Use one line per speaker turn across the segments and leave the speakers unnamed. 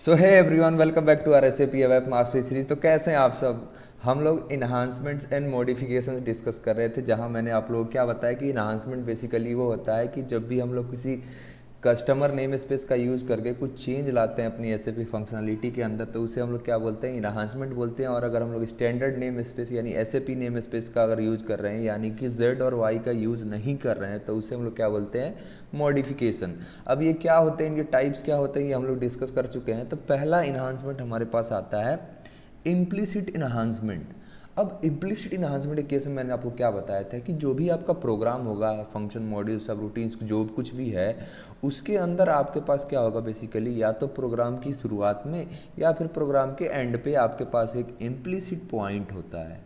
So hey everyone, welcome back to R S A P web mastery series. तो कैसे हैं आप सब। हम लोग इन्हांसमेंट्स एंड मॉडिफिकेशंस डिस्कस कर रहे थे, जहां मैंने आप लोगों को क्या बताया कि इन्हांसमेंट बेसिकली वो होता है कि जब भी हम लोग किसी कस्टमर नेम स्पेस का यूज़ करके कुछ चेंज लाते हैं अपनी एस ए पी फंक्शनलिटी के अंदर, तो उसे हम लोग क्या बोलते हैं, इन्हांसमेंट बोलते हैं। और अगर हम लोग स्टैंडर्ड नेम स्पेस यानी S A P name space का अगर यूज़ कर रहे हैं, यानी कि जेड और वाई का यूज़ नहीं कर रहे हैं, तो उसे हम लोग क्या बोलते हैं, मॉडिफिकेशन। अब ये क्या होते हैं, इनके टाइप्स क्या होते हैं, ये हम लोग डिस्कस कर चुके हैं। तो पहला इन्हांसमेंट हमारे पास आता है इम्प्लिसिट इन्हांसमेंट। अब इम्प्लिसिट इन्हांसमेंट के केस में मैंने आपको क्या बताया था कि जो भी आपका प्रोग्राम होगा, फंक्शन मॉड्यूल सब रूटीन्स जो कुछ भी है, उसके अंदर आपके पास क्या होगा बेसिकली, या तो प्रोग्राम की शुरुआत में या फिर प्रोग्राम के एंड पे आपके पास एक इम्प्लिसिट पॉइंट होता है।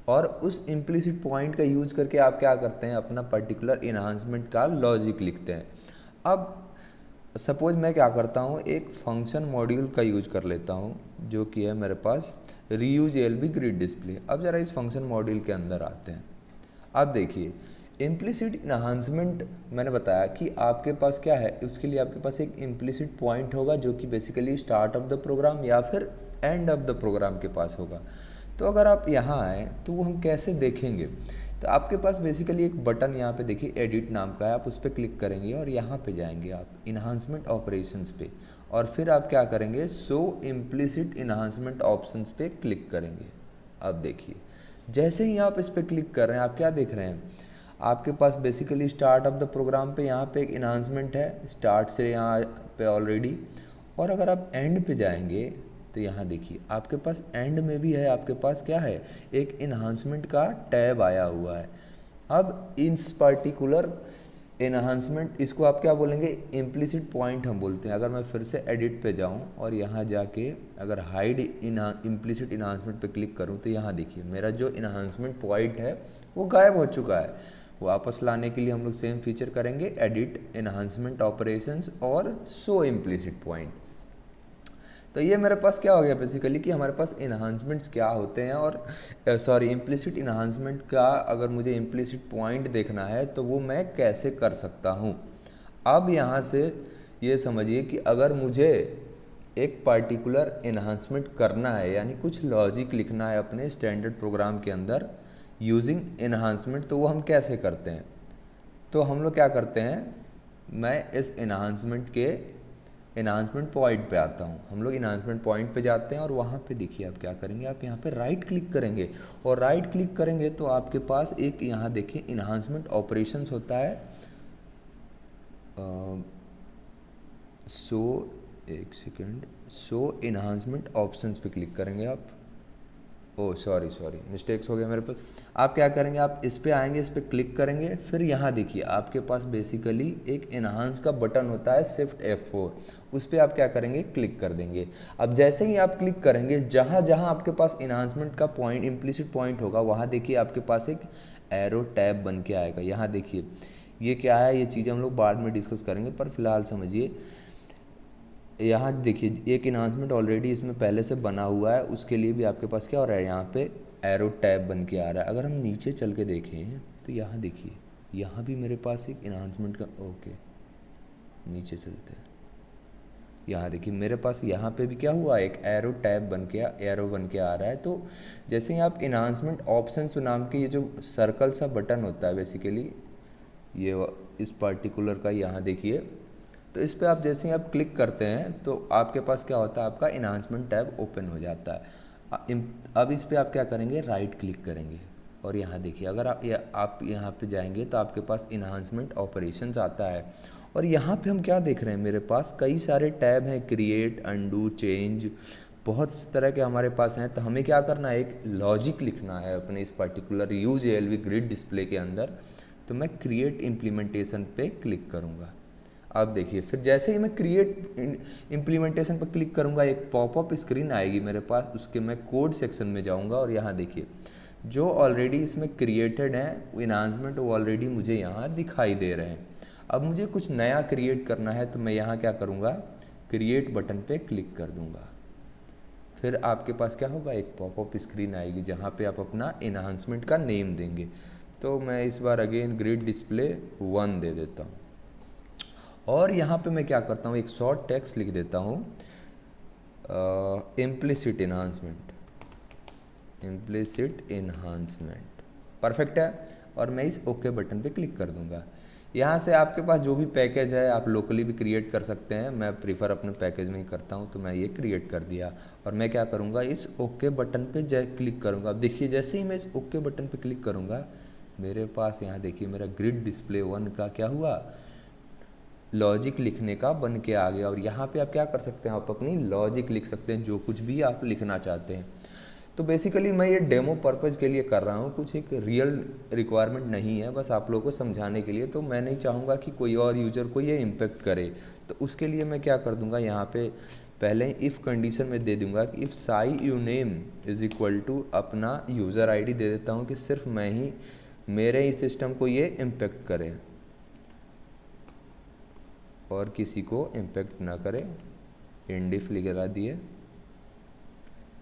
और उस इम्प्लिसिट पॉइंट का यूज करके आप क्या करते हैं, अपना पर्टिकुलर इन्हांसमेंट का लॉजिक लिखते हैं। अब सपोज मैं क्या करता हूँ, एक फंक्शन मॉड्यूल का यूज कर लेता हूँ, जो कि है मेरे पास रीयूज एलबी ग्रिड डिस्प्ले। अब ज़रा इस फंक्शन मॉड्यूल के अंदर आते हैं। अब देखिए, इम्प्लिसिट इन्हांसमेंट मैंने बताया कि आपके पास क्या है, उसके लिए आपके पास एक इम्प्लिसिट पॉइंट होगा जो कि basically start of the program या फिर एंड ऑफ द प्रोग्राम के पास होगा। तो अगर आप यहाँ आए तो वो हम कैसे देखेंगे, तो आपके पास बेसिकली एक बटन यहाँ पे देखिए एडिट नाम का है, आप उस पर क्लिक करेंगे और यहाँ पे जाएंगे आप इन्हांसमेंट ऑपरेशंस पे, और फिर आप क्या करेंगे, शो इम्प्लिसिट इन्हांसमेंट ऑप्शंस पे क्लिक करेंगे। अब देखिए, जैसे ही आप इस पर क्लिक कर रहे हैं, आप क्या देख रहे हैं, आपके पास basically start of the program पे यहाँ पे एक इन्हांसमेंट है, स्टार्ट से यहाँ पे ऑलरेडी। और अगर आप एंड पे जाएंगे तो यहाँ देखिए आपके पास एंड में भी है, आपके पास क्या है, एक इन्हांसमेंट का टैब आया हुआ है। अब इस पर्टिकुलर इन्हांसमेंट, इसको आप क्या बोलेंगे, इम्प्लिसिट पॉइंट हम बोलते हैं। अगर मैं फिर से एडिट पे जाऊं और यहाँ जाके अगर हाइड इम्प्लिसिट इन्हांसमेंट पे क्लिक करूं, तो यहाँ देखिए मेरा जो इन्हांसमेंट पॉइंट है वो गायब हो चुका है। वापस लाने के लिए हम लोग सेम फीचर करेंगे, एडिट इन्हांसमेंट ऑपरेशंस और शो इम्प्लिसिट पॉइंट। तो ये मेरे पास क्या हो गया बेसिकली कि हमारे पास इन्हांसमेंट्स क्या होते हैं, और सॉरी इम्प्लिसिट इन्हांसमेंट का अगर मुझे इम्प्लिसिट पॉइंट देखना है तो वो मैं कैसे कर सकता हूँ। अब यहाँ से ये समझिए कि अगर मुझे एक पर्टिकुलर इन्हांसमेंट करना है, यानी कुछ लॉजिक लिखना है अपने स्टैंडर्ड प्रोग्राम के अंदर यूजिंग इन्हांसमेंट, तो वो हम कैसे करते हैं। तो हम लोग क्या करते हैं, मैं इस इन्हांसमेंट पॉइंट पे आता हूँ। हम लोग इन्हांसमेंट पॉइंट पे जाते हैं और वहाँ पे देखिए आप क्या करेंगे, आप यहाँ पे राइट क्लिक करेंगे, और राइट क्लिक करेंगे तो आपके पास एक यहाँ देखिए इन्हांसमेंट ऑपरेशंस होता है। सो एक सेकेंड, शो इन्हांसमेंट ऑप्शंस पे क्लिक करेंगे आप। ओ सॉरी मिस्टेक्स हो गया मेरे पास। आप क्या करेंगे, आप इस पे आएंगे, इस पे क्लिक करेंगे, फिर यहाँ देखिए आपके पास बेसिकली एक इन्हांस का बटन होता है, शिफ्ट F4, उस पर आप क्या करेंगे, क्लिक कर देंगे। अब जैसे ही आप क्लिक करेंगे, जहाँ जहाँ आपके पास इन्हांसमेंट का पॉइंट इम्प्लिसिट पॉइंट होगा, वहाँ देखिए आपके पास एक एरो टैब बन के आएगा। यहाँ देखिए ये क्या है, ये चीज़ें हम लोग बाद में डिस्कस करेंगे, पर फिलहाल समझिए। यहाँ देखिए एक इन्हांसमेंट ऑलरेडी इसमें पहले से बना हुआ है, उसके लिए भी आपके पास क्या हो रहा है, यहाँ पे एरो टैब बन के आ रहा है। अगर हम नीचे चल के देखें तो यहाँ देखिए, यहाँ भी मेरे पास एक इन्हांसमेंट का, ओके नीचे चलते हैं, यहाँ देखिए मेरे पास यहाँ पे भी क्या हुआ, एक एरो टैब एरो बन के आ रहा है। तो जैसे ही आप इन्हांसमेंट ऑप्शंस नाम के ये जो सर्कल सा बटन होता है बेसिकली, ये इस पर्टिकुलर का यहाँ देखिए, तो इस पर आप जैसे ही आप क्लिक करते हैं तो आपके पास क्या होता है, आपका इन्हांसमेंट टैब ओपन हो जाता है। अब इस पर आप क्या करेंगे, राइट क्लिक करेंगे, और यहाँ देखिए अगर आप यहाँ पे जाएंगे तो आपके पास इन्हांसमेंट ऑपरेशंस आता है। और यहाँ पे हम क्या देख रहे हैं, मेरे पास कई सारे टैब हैं, क्रिएट, अंडू, चेंज, बहुत तरह के हमारे पास हैं। तो हमें क्या करना है, एक लॉजिक लिखना है अपने इस particular use LV grid display के अंदर। तो मैं क्रिएट इम्प्लीमेंटेशन पे क्लिक करूँगा। अब देखिए फिर जैसे ही मैं क्रिएट इम्प्लीमेंटेशन पर क्लिक करूँगा, एक पॉपअप स्क्रीन आएगी मेरे पास, उसके मैं कोड सेक्शन में जाऊँगा, और यहाँ देखिए जो ऑलरेडी इसमें क्रिएटेड हैं इन्हांसमेंट, वो ऑलरेडी मुझे यहाँ दिखाई दे रहे हैं। अब मुझे कुछ नया क्रिएट करना है, तो मैं यहाँ क्या करूँगा, क्रिएट बटन पे क्लिक कर दूँगा। फिर आपके पास क्या होगा, एक पॉपअप स्क्रीन आएगी जहाँ पे आप अपना इन्हांसमेंट का नेम देंगे। तो मैं इस बार अगेन ग्रिड डिस्प्ले 1 दे देता हूँ, और यहाँ पे मैं क्या करता हूँ, एक शॉर्ट टेक्स्ट लिख देता हूँ, implicit enhancement, implicit enhancement perfect है। और मैं इस ओके बटन पे क्लिक कर दूंगा। यहाँ से आपके पास जो भी पैकेज है आप लोकली भी क्रिएट कर सकते हैं, मैं प्रीफर अपने पैकेज में ही करता हूँ, तो मैं ये क्रिएट कर दिया। और मैं क्या करूँगा, इस ओके बटन पे क्लिक करूँगा। अब देखिए जैसे ही मैं इस ओके बटन पे क्लिक करूँगा, मेरे पास यहाँ देखिए मेरा ग्रिड डिस्प्ले 1 का क्या हुआ, लॉजिक लिखने का बन के आ गया। और यहाँ पे आप क्या कर सकते हैं, आप अपनी लॉजिक लिख सकते हैं, जो कुछ भी आप लिखना चाहते हैं। तो बेसिकली मैं ये डेमो पर्पज़ के लिए कर रहा हूँ, कुछ एक रियल रिक्वायरमेंट नहीं है, बस आप लोगों को समझाने के लिए। तो मैं नहीं चाहूँगा कि कोई और यूज़र को ये इम्पेक्ट करे, तो उसके लिए मैं क्या कर दूँगा, यहाँ पे पहले इफ़ कंडीशन में दे दूँगा कि if sy u name is equal to अपना यूज़र आईडी दे देता हूँ कि सिर्फ मैं ही, मेरे ही सिस्टम को ये इम्पेक्ट करे और किसी को इम्पेक्ट ना करे। इंडिफ लगा दिए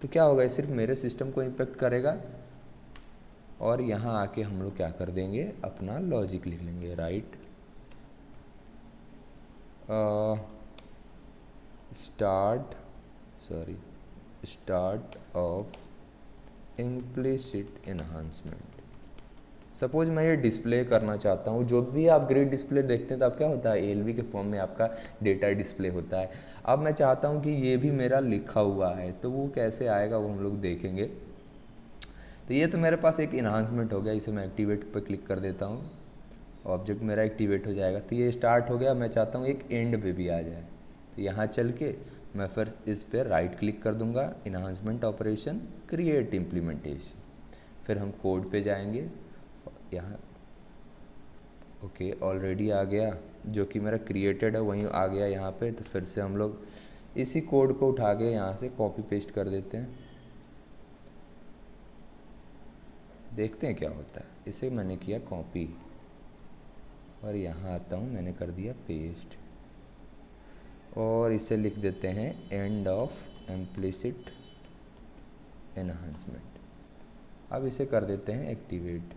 तो क्या होगा, ये सिर्फ मेरे सिस्टम को इम्पेक्ट करेगा। और यहाँ आके हम लोग क्या कर देंगे, अपना लॉजिक लिख लेंगे, right start of implicit enhancement. Suppose मैं ये डिस्प्ले करना चाहता हूँ, जो भी आप ग्रिड डिस्प्ले देखते हैं तो आप क्या होता है, एलवी के फॉर्म में आपका डेटा डिस्प्ले होता है। अब मैं चाहता हूँ कि ये भी मेरा लिखा हुआ है, तो वो कैसे आएगा वो हम लोग देखेंगे। तो ये तो मेरे पास एक इन्हांसमेंट हो गया, इसे मैं एक्टिवेट पर क्लिक कर देता हूँ, ऑब्जेक्ट मेरा एक्टिवेट हो जाएगा। तो ये स्टार्ट हो गया, मैं चाहता हूँ एक एंड पे भी आ जाए, तो यहाँ चल के मैं फिर इस पर राइट क्लिक कर दूँगा, इन्हांसमेंट ऑपरेशन, क्रिएट इम्प्लीमेंटेशन। फिर हम कोड पे जाएंगे, यहाँ ओके ऑलरेडी आ गया, जो कि मेरा क्रिएटेड है वहीं आ गया यहाँ पे। तो फिर से हम लोग इसी कोड को उठा के यहाँ से कॉपी पेस्ट कर देते हैं, देखते हैं क्या होता है। इसे मैंने किया कॉपी और यहाँ आता हूँ, मैंने कर दिया पेस्ट और इसे लिख देते हैं एंड ऑफ इम्प्लिसिट एनहांसमेंट। अब इसे कर देते हैं एक्टिवेट।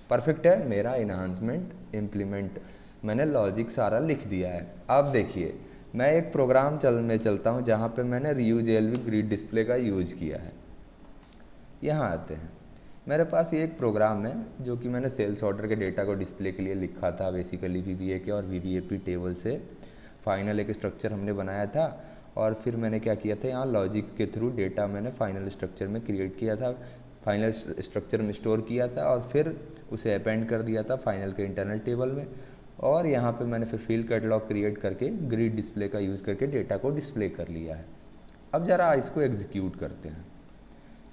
परफेक्ट है, मेरा इन्हांसमेंट इम्प्लीमेंट, मैंने लॉजिक सारा लिख दिया है। अब देखिए मैं एक प्रोग्राम में चलता हूँ जहाँ पे मैंने रीयूज एलवी ग्रिड डिस्प्ले का यूज़ किया है। यहाँ आते हैं, मेरे पास ये एक प्रोग्राम है जो कि मैंने सेल्स ऑर्डर के डेटा को डिस्प्ले के लिए लिखा था, बेसिकली VBA के और VBAP टेबल से फाइनल एक स्ट्रक्चर हमने बनाया था। और फिर मैंने क्या किया था, यहाँ लॉजिक के थ्रू डेटा मैंने फाइनल स्ट्रक्चर में क्रिएट किया था, फाइनल स्ट्रक्चर में स्टोर किया था और फिर उसे अपेंड कर दिया था फाइनल के इंटरनल टेबल में। और यहाँ पे मैंने फिर फील्ड कैटलॉग क्रिएट करके ग्रिड डिस्प्ले का यूज़ करके डेटा को डिस्प्ले कर लिया है। अब ज़रा इसको एग्जीक्यूट करते हैं।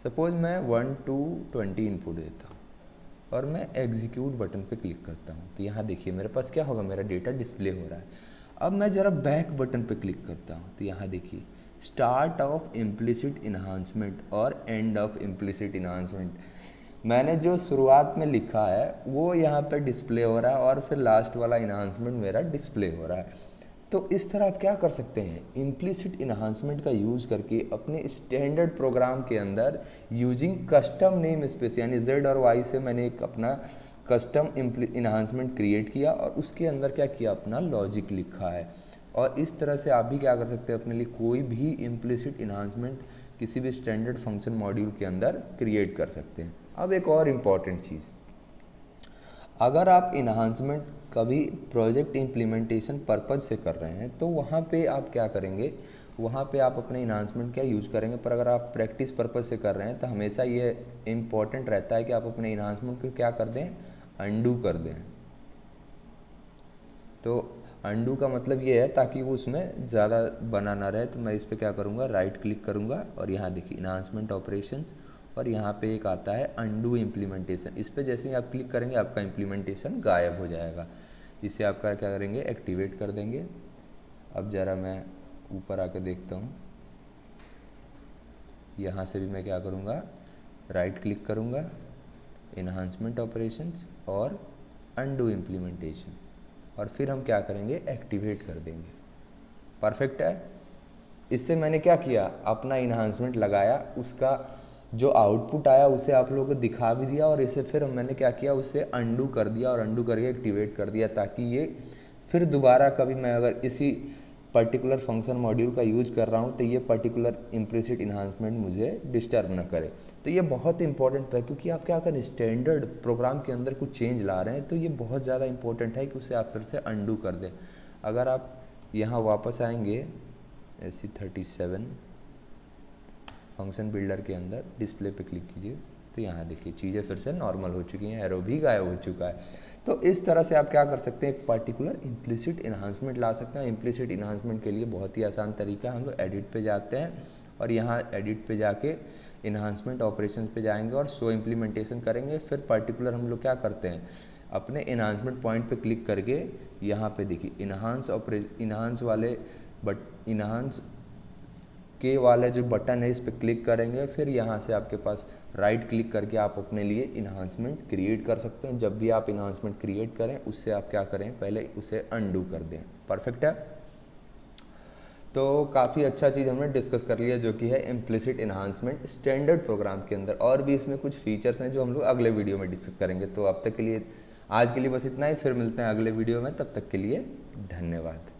सपोज मैं 1 to 20 इनपुट देता हूँ और मैं एग्जीक्यूट बटन पे क्लिक करता हूँ, तो यहाँ देखिए मेरे पास क्या होगा, मेरा डेटा डिस्प्ले हो रहा है। अब मैं ज़रा बैक बटन पे क्लिक करता हूँ, तो यहाँ देखिए स्टार्ट ऑफ इम्प्लिसिट इन्हांसमेंट और एंड ऑफ इम्प्लिसिट इन्हांसमेंट, मैंने जो शुरुआत में लिखा है वो यहाँ पे डिस्प्ले हो रहा है और फिर लास्ट वाला इन्हांसमेंट मेरा डिस्प्ले हो रहा है। तो इस तरह आप क्या कर सकते हैं, इम्प्लिसिट इन्हांसमेंट का यूज़ करके अपने स्टैंडर्ड प्रोग्राम के अंदर यूजिंग कस्टम नेम स्पेस, यानी Z और Y से मैंने एक अपना कस्टम इन्हांसमेंट क्रिएट किया और उसके अंदर क्या किया, अपना लॉजिक लिखा है। और इस तरह से आप भी क्या कर सकते हैं, अपने लिए कोई भी इम्प्लिसिट इन्हांसमेंट किसी भी स्टैंडर्ड फंक्शन मॉड्यूल के अंदर क्रिएट कर सकते हैं। अब एक और इम्पॉर्टेंट चीज़, अगर आप इन्हांसमेंट कभी प्रोजेक्ट इम्प्लीमेंटेशन पर्पज़ से कर रहे हैं तो वहाँ पे आप क्या करेंगे, वहाँ पे आप अपने इन्हांसमेंट क्या यूज़ करेंगे। पर अगर आप प्रैक्टिस पर्पज़ से कर रहे हैं तो हमेशा ये इम्पॉर्टेंट रहता है कि आप अपने इन्हांसमेंट को क्या कर दें, अंडू कर दें। तो अंडू का मतलब ये है ताकि वो उसमें ज़्यादा बना ना रहे। तो मैं इस पर क्या करूँगा, राइट क्लिक करूँगा और यहाँ देखिए इन्हांसमेंट ऑपरेशंस और यहाँ पे एक आता है अंडू इम्प्लीमेंटेशन। इस पर जैसे ही आप क्लिक करेंगे आपका इम्प्लीमेंटेशन गायब हो जाएगा। इसे आप क्या करेंगे, एक्टिवेट कर देंगे। अब ज़रा मैं ऊपर आके देखता हूँ, यहाँ से भी मैं क्या करूँगा, राइट क्लिक करूँगा, इन्हांसमेंट ऑपरेशंस और अंडू इम्प्लीमेंटेशन और फिर हम क्या करेंगे, एक्टिवेट कर देंगे। परफेक्ट है। इससे मैंने क्या किया, अपना इन्हांसमेंट लगाया, उसका जो आउटपुट आया उसे आप लोगों को दिखा भी दिया और इसे फिर मैंने क्या किया, उसे अंडू कर दिया और अंडू करके एक्टिवेट कर दिया ताकि ये फिर दोबारा कभी मैं अगर इसी पर्टिकुलर फंक्शन मॉड्यूल का यूज कर रहा हूँ तो ये पर्टिकुलर इम्प्लिसिट इन्हांसमेंट मुझे डिस्टर्ब ना करे। तो ये बहुत इंपॉर्टेंट था, क्योंकि आप क्या करें, स्टैंडर्ड प्रोग्राम के अंदर कुछ चेंज ला रहे हैं तो ये बहुत ज़्यादा इंपॉर्टेंट है कि उसे आप फिर से अंडू कर दें। अगर आप यहाँ वापस आएंगे SE37 फंक्शन बिल्डर के अंदर डिस्प्ले पे क्लिक कीजिए तो यहाँ देखिए चीज़ें फिर से नॉर्मल हो चुकी हैं, एरो भी गायब हो चुका है। तो इस तरह से आप क्या कर सकते हैं, एक पर्टिकुलर इम्प्लिसिट इन्हांसमेंट ला सकते हैं। इम्प्लिसिट इन्हांसमेंट के लिए बहुत ही आसान तरीका है, हम लोग एडिट पे जाते हैं और यहाँ एडिट पे जाके इन्हांसमेंट ऑपरेशंस पे जाएंगे और शो इम्प्लीमेंटेशन करेंगे। फिर पर्टिकुलर हम लोग क्या करते हैं, अपने इन्हांसमेंट पॉइंट पे क्लिक करके यहाँ पे देखिए इन्हांस वाले इन्हांस के वाला जो बटन है इस पर क्लिक करेंगे। फिर यहाँ से आपके पास राइट क्लिक करके आप अपने लिए इन्हांसमेंट क्रिएट कर सकते हैं। जब भी आप इन्हांसमेंट क्रिएट करें उससे आप क्या करें, पहले उसे अनडू कर दें। परफेक्ट है। तो काफ़ी अच्छा चीज़ हमने डिस्कस कर लिया जो कि है इम्प्लिसिट इन्हांसमेंट स्टैंडर्ड प्रोग्राम के अंदर। और भी इसमें कुछ फीचर्स हैं जो हम लोग अगले वीडियो में डिस्कस करेंगे। तो अब तक के लिए आज के लिए बस इतना ही, फिर मिलते हैं अगले वीडियो में। तब तक के लिए धन्यवाद।